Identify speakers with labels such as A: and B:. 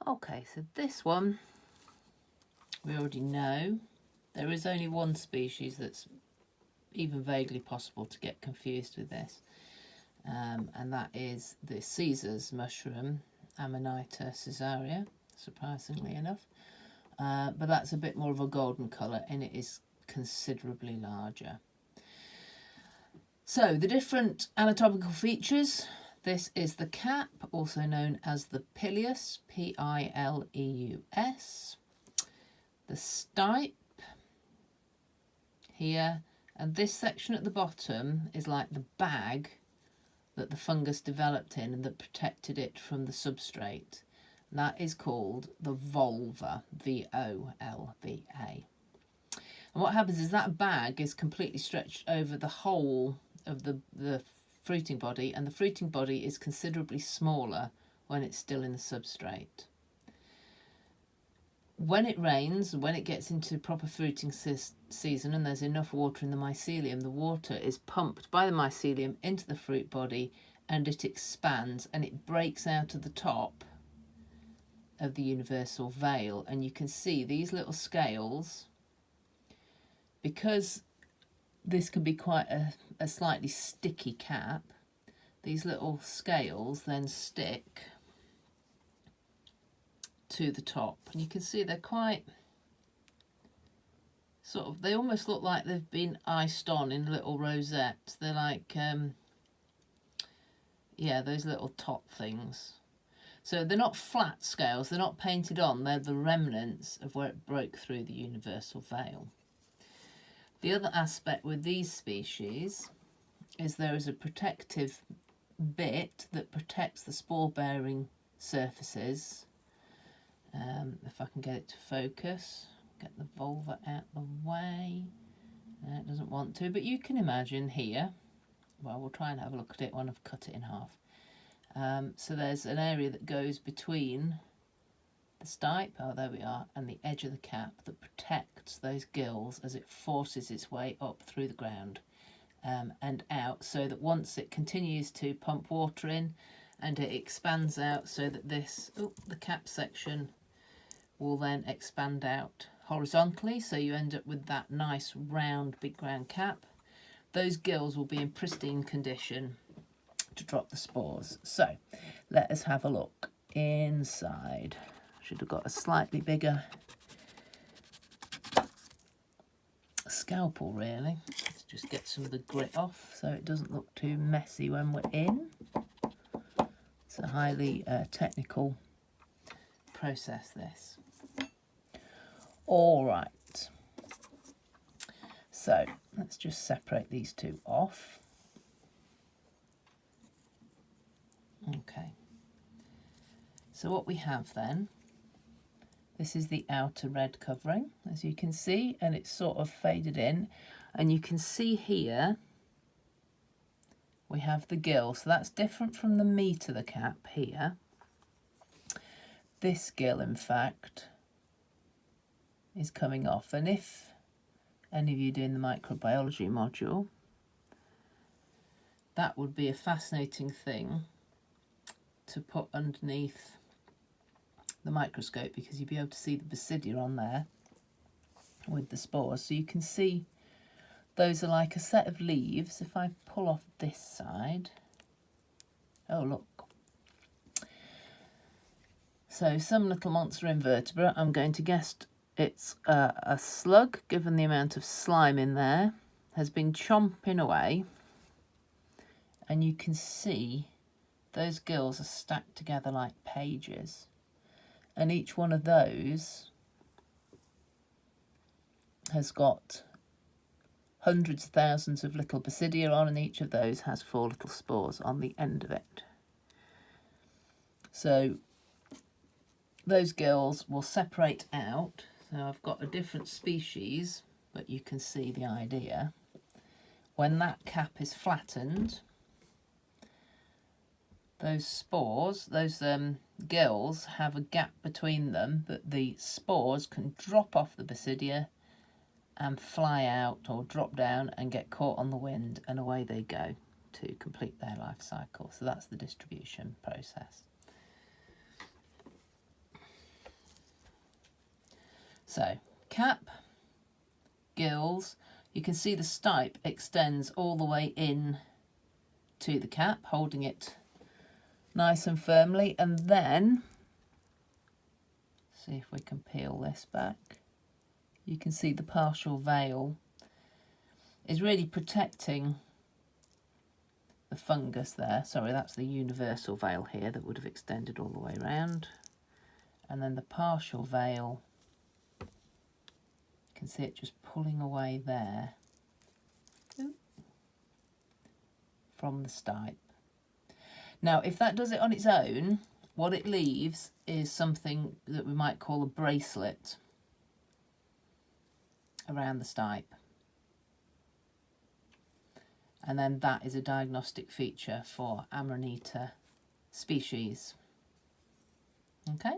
A: Okay, so this one, we already know. There is only one species that's even vaguely possible to get confused with this. And that is the Caesar's mushroom, Amanita caesarea, surprisingly enough. But that's a bit more of a golden colour and it is considerably larger. So the different anatomical features. This is the cap, also known as the pileus, P-I-L-E-U-S. The stipe here, and this section at the bottom is like the bag that the fungus developed in and that protected it from the substrate. And that is called the volva, V-O-L-V-A. And what happens is that bag is completely stretched over the whole of the fruiting body, and the fruiting body is considerably smaller when it's still in the substrate. When it rains, when it gets into proper fruiting season and there's enough water in the mycelium, the water is pumped by the mycelium into the fruit body and it expands and it breaks out of the top of the universal veil. And you can see these little scales, because this can be quite a slightly sticky cap, these little scales then stick to the top, and you can see they're quite sort of, they almost look like they've been iced on in little rosettes. They're like yeah, those little top things. So they're not flat scales, they're not painted on, they're the remnants of where it broke through the universal veil. The other aspect with these species is there is a protective bit that protects the spore-bearing surfaces. If I can get it to focus, get the vulva out the way. No, it doesn't want to, but you can imagine here, well, we'll try and have a look at it when I've cut it in half. So there's an area that goes between the stipe, oh there we are, and the edge of the cap that protects those gills as it forces its way up through the ground and out, so that once it continues to pump water in and it expands out, so that this, the cap section will then expand out horizontally, so you end up with that nice round, big round cap. Those gills will be in pristine condition to drop the spores. So let us have a look inside. Should have got a slightly bigger scalpel really. Let's just get some of the grit off so it doesn't look too messy when we're in. It's a highly technical process, this. All right, so let's just separate these two off. Okay, so what we have then, this is the outer red covering, as you can see, and it's sort of faded in, and you can see here we have the gill, so that's different from the meat of the cap here. This gill, in fact, is coming off, and if any of you doing the microbiology module, that would be a fascinating thing to put underneath the microscope, because you'd be able to see the basidia on there with the spores. So you can see those are like a set of leaves. If I pull off this side, oh look, so some little monster invertebrate, I'm going to guess it's a slug, given the amount of slime in there, has been chomping away, and you can see those gills are stacked together like pages, and each one of those has got hundreds of thousands of little basidia on, and each of those has 4 little spores on the end of it. So those gills will separate out. So I've got a different species, but you can see the idea. When that cap is flattened, those spores, those gills have a gap between them, but the spores can drop off the basidia and fly out or drop down and get caught on the wind, and away they go to complete their life cycle. So that's the distribution process. So cap, gills, you can see the stipe extends all the way in to the cap, holding it nice and firmly. And then, see if we can peel this back, you can see the partial veil is really protecting the fungus there. Sorry, that's the universal veil here that would have extended all the way around. And then the partial veil, you can see it just pulling away there from the stipe. Now, if that does it on its own, what it leaves is something that we might call a bracelet around the stipe. And then that is a diagnostic feature for Amanita species. Okay.